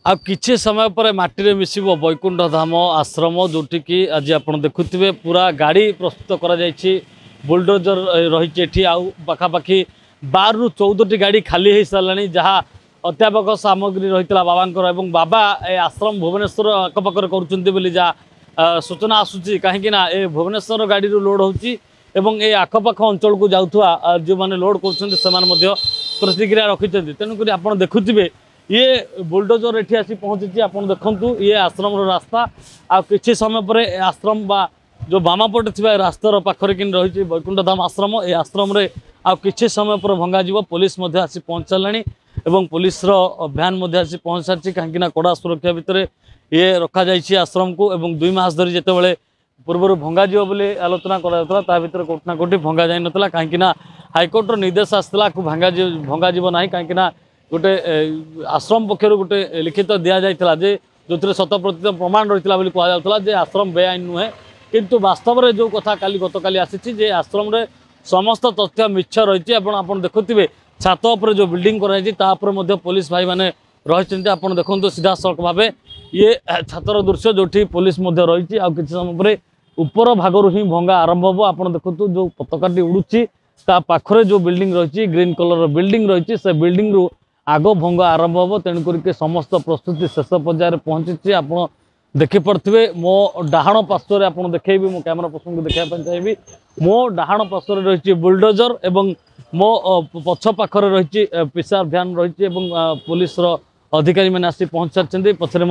आ किछि समय पर माटी मिसिबो बैकुंठ धाम आश्रम जोटि कि आज आपण देखुथिबे पूरा गाड़ी प्रस्तुत करा जायछि बुलडोजर रही एठी आउ पाखापाखि 12 रु 14 गाड़ी खाली हो सारानी जहाँ अध्यापक सामग्री रही बाबा एवं बाबा ए आश्रम भुवनेश्वर आखपाखर कर जहाँ सूचना आसूची कहीं ए भुवनेश्वर गाड़ी लोड होची एवं ए आखपाख अंचल को जाऊा जो मैंने लोड कर प्रतिक्रिया रखी तेणुक आप देखुवे ये बुलडोजर एठी आसी पहुंची आप देखु ये आश्रम रास्ता आ किछि समय पर आश्रम बा जो बामपटे थी रास्तार पाखरे कि रही बैकुंठ धाम आश्रम ए आश्रम रे आ किछि समय पर भंगा जीव पुलिस आसी पहुंच सारानी एवं पुलिस भ्यान आसी पहुंच सारी कहीं कड़ा सुरक्षा भितर ये रखा जाइए आश्रम को एवं 2 मास धरी जितेबाला पूर्व भंगा जीव बोली आलोचना करा भर कोटि ना कोटि भंगा जाई नतला कहीं हाइकोर्टर निर्देश आसला भंगा जीव ना कहीं गोटे आश्रम पक्षर गोटे लिखित दि जाता जे जो 100% प्रमाण रही कहला आश्रम बेआईन नुहे किंतु वास्तव में जो कथा गतकाली आसी आश्रम रे समस्त तथ्य मिछ रही आप देखुवे छात उपर जो बिल्डिंग कराई पुलिस भाई मैंने रही आप देखते सीधा सड़क भाव ये छातर दृश्य जो पुलिस रही कि समय पर ऊपर भागर ही भंगा आरंभ हो आप देखु जो पताकाटी उड़ूची पाखरे जो बिल्डिंग रही ग्रीन कलर बिल्डिंग रही से बिल्डिंग रु आग भंग आरंभ हो तेणुक समस्त प्रस्तुति शेष पर्यायर पहुंची आप देखिपे मो डाहाण पार्श्वर आप देखी मो कैमरा पर्सन को देखापी चाहिए मो डाहाण पार्श्वर रही बुलडोजर एवं मो पछ पाखरे रही पिसार भ्यान रही पुलिस अधिकारी मैंने आसी पहुंच सारी पछरे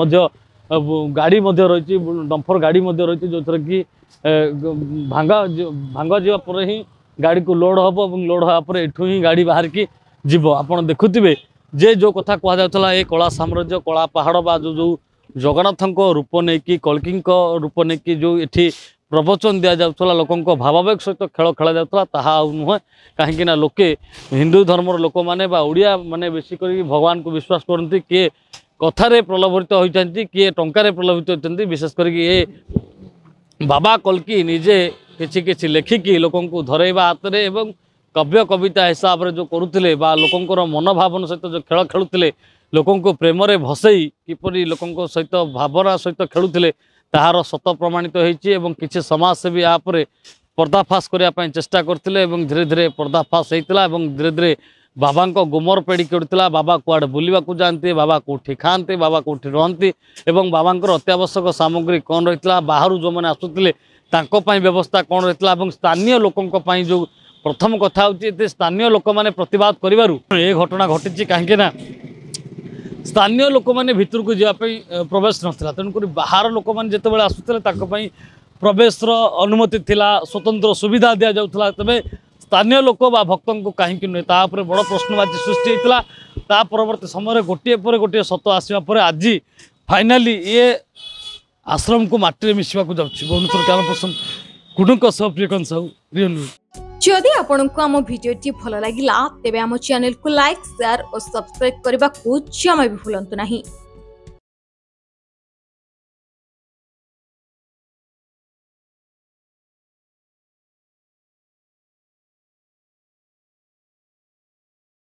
गाड़ी रही डंफर गाड़ी रही जो थर कि भांगा जापर ही गाड़ी को लोड हम लोड होगापर एठू ही गाड़ी बाहर की जीव आप देखुवे जे जो कथा कहला ये कला साम्राज्य कला पहाड़ बा जो जगन्नाथ रूप नहीं कि कल्की रूप नहीं कि जो ये प्रवचन दि जाऊला लोक भावावेग सहित खेल खेल जाता नुहे कहीं लोके हिंदू धर्मर लोक मैंने ओडिया माने बेसी कर भगवान को विश्वास करती किए कथार प्रलोभित होती किए टंकार प्रलोभित होती विशेष कर बाबा कल्की निजे किछि लेखिकी लोक धरवा हाथ में काव्य कविता हिसाब से जो करुले लोकंर मनोभावन सहित जो खेल खेलुले लोक प्रेम भसई किपरि लोक सहित भावना सहित खेलुले ताहार सत प्रमाणित होती किसी समाजसेवी यापर पर्दाफाश करने चेष्टा करते धीरे धीरे पर्दाफाश होता धीरे धीरे बाबा गुमर पेड़ी करता बाबा कुआड़े बुलवाक जाती बाबा कौटी खाते बाबा कौटी रहती बाबा अत्यावश्यक सामग्री कौन रही बाहर जो मैंने आसुले व्यवस्था कौन रही स्थानीय लोकों जो प्रथम कथा होती स्थानीय लोक मैंने प्रतिवाद कर घटना घटी कहीं स्थानीय लोक मैंने भीतर को जावाई प्रवेश नाला तेणुक बाहर लोक मैंने जिते आसुले प्रवेश अनुमति थिला स्वतंत्र सुविधा दि जाऊला तेज स्थानीय लोक बा भक्त को कहीं नुहे तापर बड़ प्रश्नवाची सृष्टि होता परवर्त समय गोटे पर गोटे सत आसवा आज फाइनाली ये आश्रम को माटी मिसवा भुवनेश्वर कैमरा पर्सन कुडुंक सह प्रियकांत साहू रियल। जदि आपंक आम भिडी भल लगा तेब आम चैनल को लाइक शेयर और सब्सक्राइब करने को जमा भी भूलु नहीं।